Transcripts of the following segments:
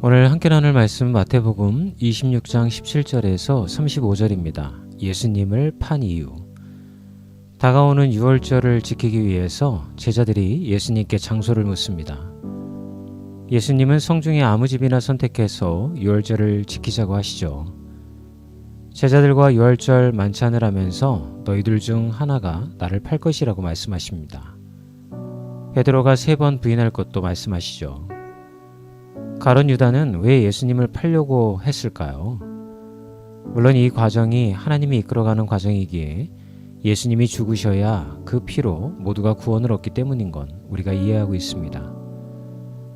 오늘 함께 나눌 말씀 마태복음 26장 17절에서 35절입니다. 예수님을 판 이유. 다가오는 유월절을 지키기 위해서 제자들이 예수님께 장소를 묻습니다. 예수님은 성중에 아무 집이나 선택해서 유월절을 지키자고 하시죠. 제자들과 유월절 만찬을 하면서 너희들 중 하나가 나를 팔 것이라고 말씀하십니다. 베드로가 3번 부인할 것도 말씀하시죠. 가룟 유다는 왜 예수님을 팔려고 했을까요? 물론 이 과정이 하나님이 이끌어가는 과정이기에 예수님이 죽으셔야 그 피로 모두가 구원을 얻기 때문인 건 우리가 이해하고 있습니다.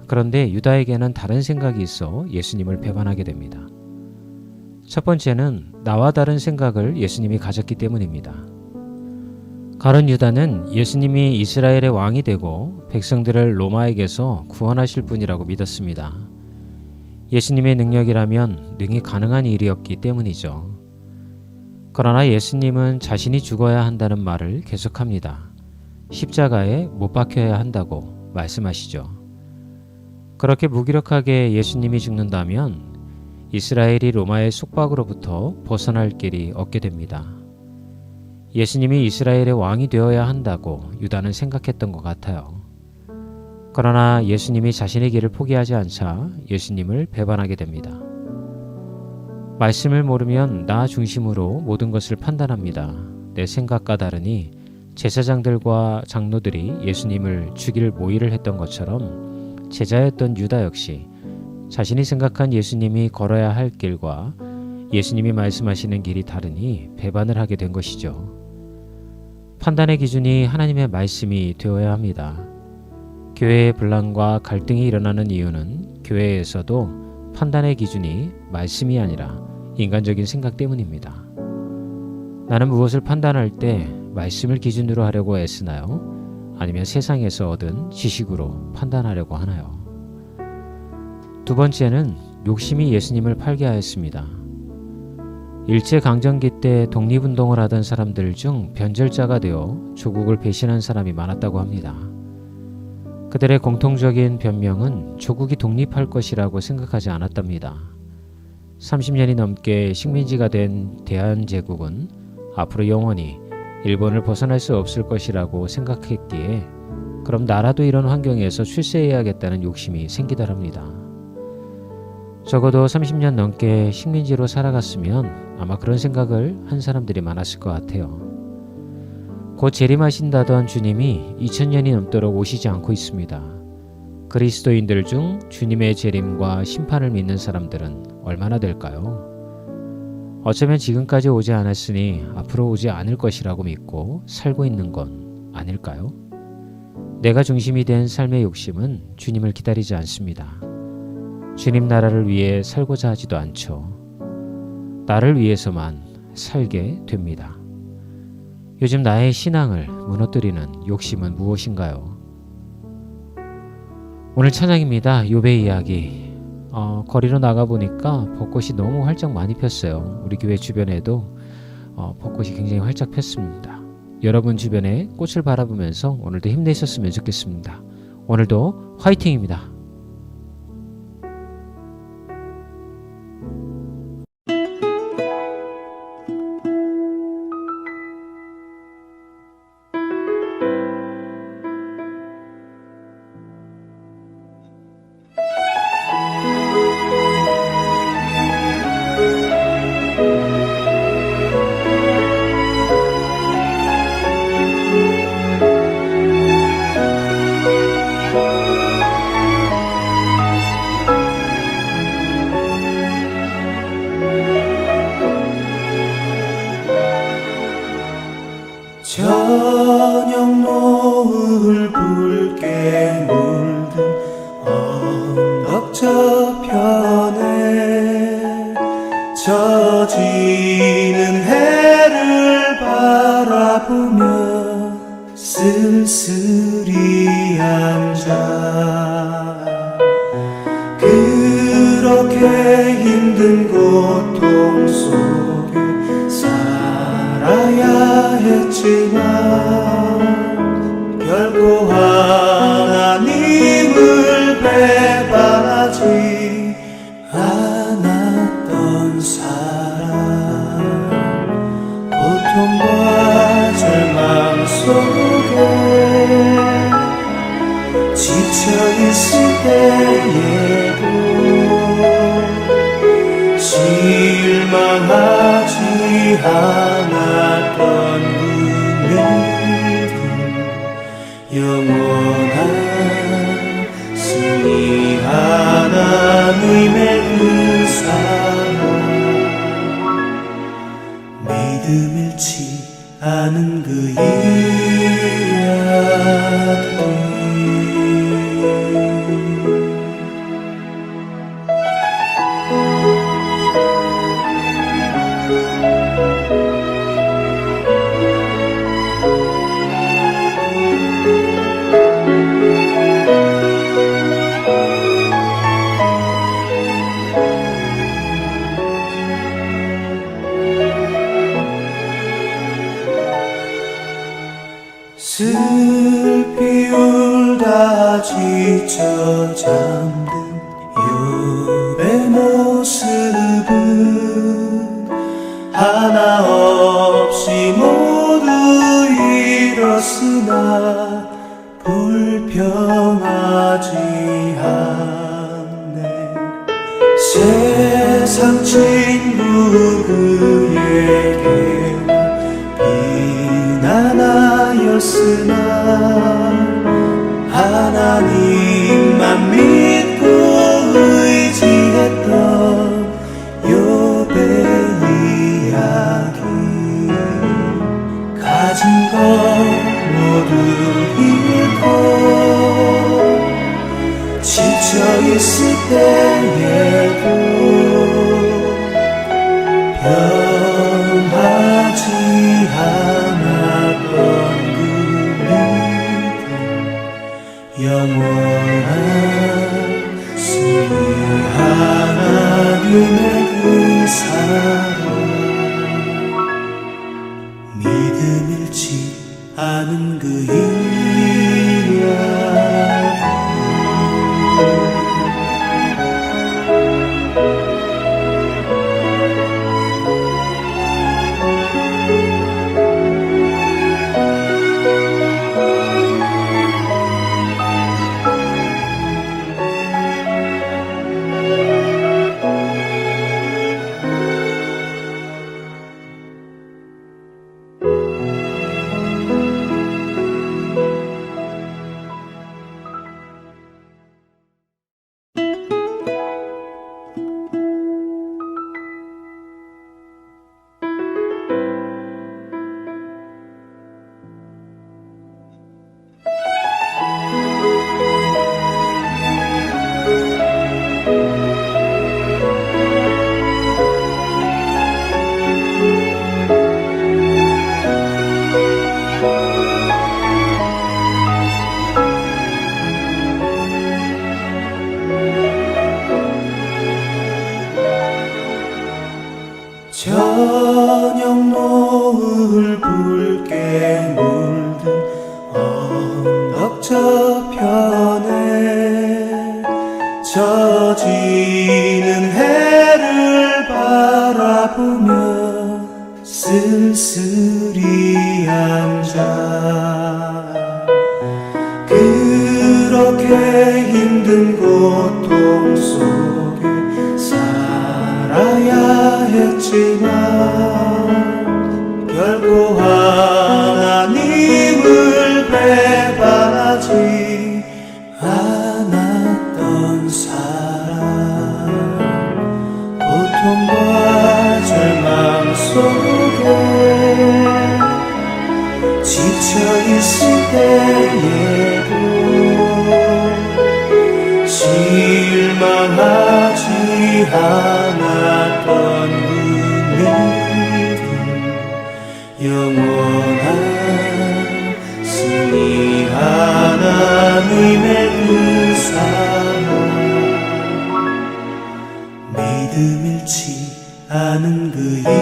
그런데 유다에게는 다른 생각이 있어 예수님을 배반하게 됩니다. 첫 번째는 나와 다른 생각을 예수님이 가졌기 때문입니다. 가룟 유다는 예수님이 이스라엘의 왕이 되고 백성들을 로마에게서 구원하실 분이라고 믿었습니다. 예수님의 능력이라면 능히 가능한 일이었기 때문이죠. 그러나 예수님은 자신이 죽어야 한다는 말을 계속합니다. 십자가에 못 박혀야 한다고 말씀하시죠. 그렇게 무기력하게 예수님이 죽는다면 이스라엘이 로마의 속박으로부터 벗어날 길이 없게 됩니다. 예수님이 이스라엘의 왕이 되어야 한다고 유다는 생각했던 것 같아요. 그러나 예수님이 자신의 길을 포기하지 않자 예수님을 배반하게 됩니다. 말씀을 모르면 나 중심으로 모든 것을 판단합니다. 내 생각과 다르니 제사장들과 장로들이 예수님을 죽일 모의를 했던 것처럼 제자였던 유다 역시 자신이 생각한 예수님이 걸어야 할 길과 예수님이 말씀하시는 길이 다르니 배반을 하게 된 것이죠. 판단의 기준이 하나님의 말씀이 되어야 합니다. 교회의 분란과 갈등이 일어나는 이유는 교회에서도 판단의 기준이 말씀이 아니라 인간적인 생각 때문입니다. 나는 무엇을 판단할 때 말씀을 기준으로 하려고 애쓰나요? 아니면 세상에서 얻은 지식으로 판단하려고 하나요? 두 번째는 욕심이 예수님을 팔게 하였습니다. 일제강점기 때 독립운동을 하던 사람들 중 변절자가 되어 조국을 배신한 사람이 많았다고 합니다. 그들의 공통적인 변명은 조국이 독립할 것이라고 생각하지 않았답니다. 30년이 넘게 식민지가 된 대한제국은 앞으로 영원히 일본을 벗어날 수 없을 것이라고 생각했기에 그럼 나라도 이런 환경에서 출세해야겠다는 욕심이 생기더랍니다. 적어도 30년 넘게 식민지로 살아갔으면 아마 그런 생각을 한 사람들이 많았을 것 같아요. 곧 재림하신다던 주님이 2000년이 넘도록 오시지 않고 있습니다. 그리스도인들 중 주님의 재림과 심판을 믿는 사람들은 얼마나 될까요? 어쩌면 지금까지 오지 않았으니 앞으로 오지 않을 것이라고 믿고 살고 있는 건 아닐까요? 내가 중심이 된 삶의 욕심은 주님을 기다리지 않습니다. 주님 나라를 위해 살고자 하지도 않죠. 나를 위해서만 살게 됩니다. 요즘 나의 신앙을 무너뜨리는 욕심은 무엇인가요? 오늘 찬양입니다. 욥의 이야기. 거리로 나가보니까 벚꽃이 너무 활짝 많이 폈어요. 우리 교회 주변에도 벚꽃이 굉장히 활짝 폈습니다. 여러분 주변에 꽃을 바라보면서 오늘도 힘내셨으면 좋겠습니다. 오늘도 화이팅입니다. 저녁 노을 붉게 물든 언덕 저편에 젖이는 해를 바라보며 쓸쓸히 앉아 그렇게 힘든 고통 속에 살아야 했지만 결코 하나님을 배반하지 않았던 그 믿음 영원한 승리 하나님의 그 사랑 믿음 잃지 않은 그 이야기 슬피 울다 지쳐 잠든 욥의 모습은 하나 없이 모두 잃었으나 불평하지 않네. 세상 친구 그에게 비난하였으나 하나님만 믿고 의지했던 욥의 이야기 가진 것 모두 잃고 지쳐있을 때에도 변하지 않았던 그 믿음 영원한 승리 하나님의 그 사랑 믿음 잃지 않은 그 이야기 저녁 노을 붉게 물든 언덕 저편에 젖이는 해를 바라보며 쓸쓸히 앉아 그렇게 힘든 고통 속에 살아야 했지만 결코 하나님을 배반하지 않았던 사랑 고통과 절망 속에 지쳐있을 때에도 실망하지 않았던 그 믿음 영원한 승리 하나님의 그 사랑 믿음 잃지 않은 그 이야기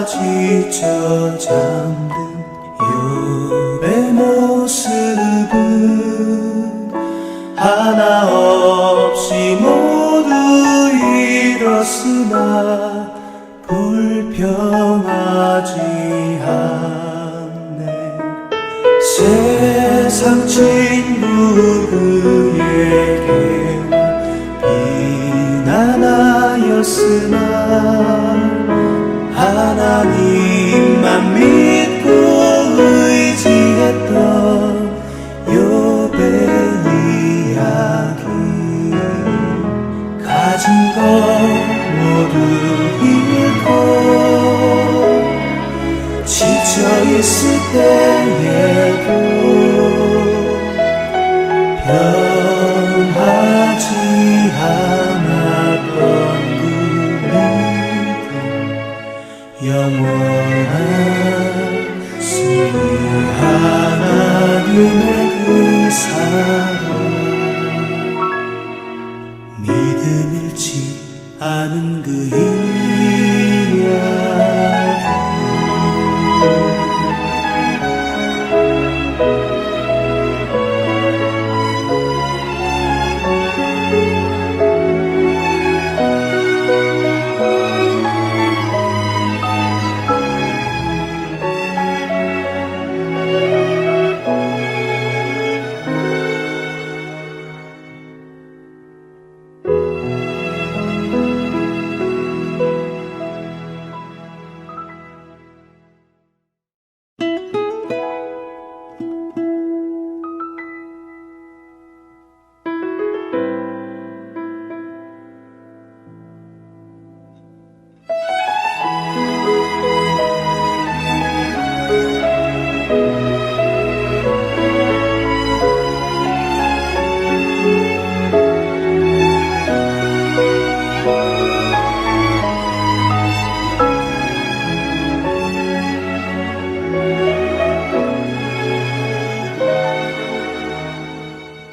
지쳐 잠든 욥의 모습은 하나 없이 모두 잃었으나 불평하지 않네. 세상 친구 그에게 비난하였으나 하나님만 믿고 의지했던 욥의 이야기. 가진 것 모두 잃고 지쳐있을 때에도 변하지 않았던 그 믿음, 영원한 승리 하나님의 그 사랑, 믿음 잃지 않은 그 이야기.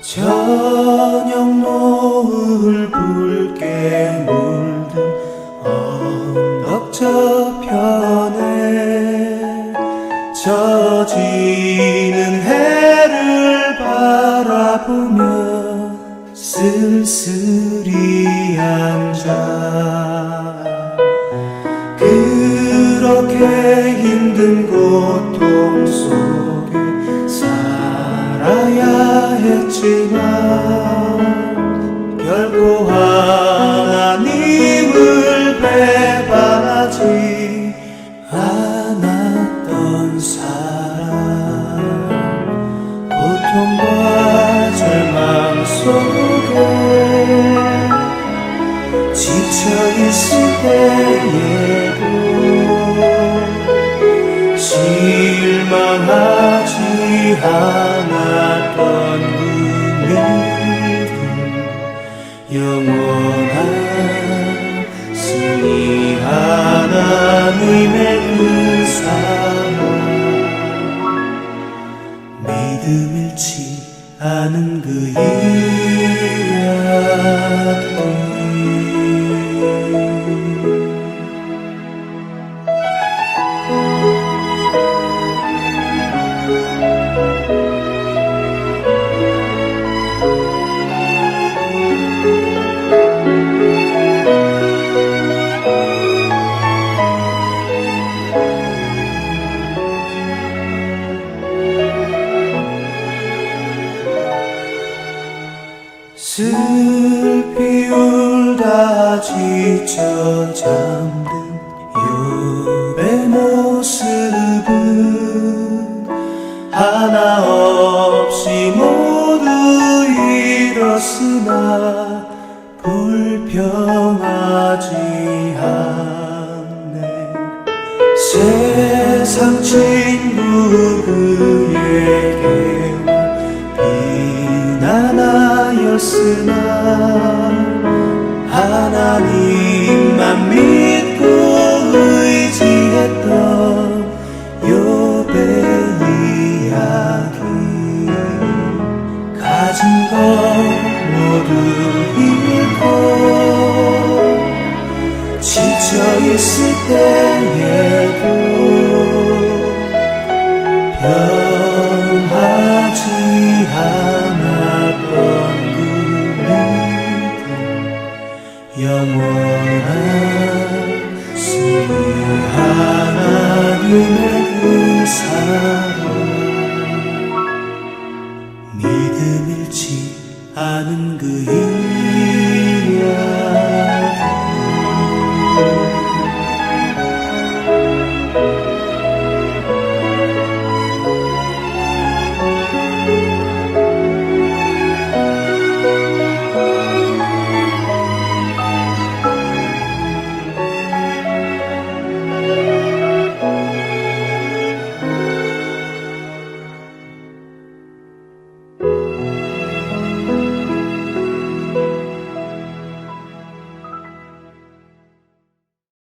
저녁 노을 붉게 물든 언덕 저편에 젖이는 해를 바라보며 쓸쓸히 앉아 그렇게 힘든 고통 속에 살아야 했지만 결코 하나님을 배반하지 않았던 사람, 고통과 절망 속에 지쳐있을 때에도 실망하지 않았던 그 믿음, 영원한 승리 하나님의 그 사랑, 믿음 잃지 않은 그 이야기. 슬피 울다 지쳐 잠든 욥의 모습은 하나 없이 모두 잃었으나 불평하지 않네. 세상 친구 그에게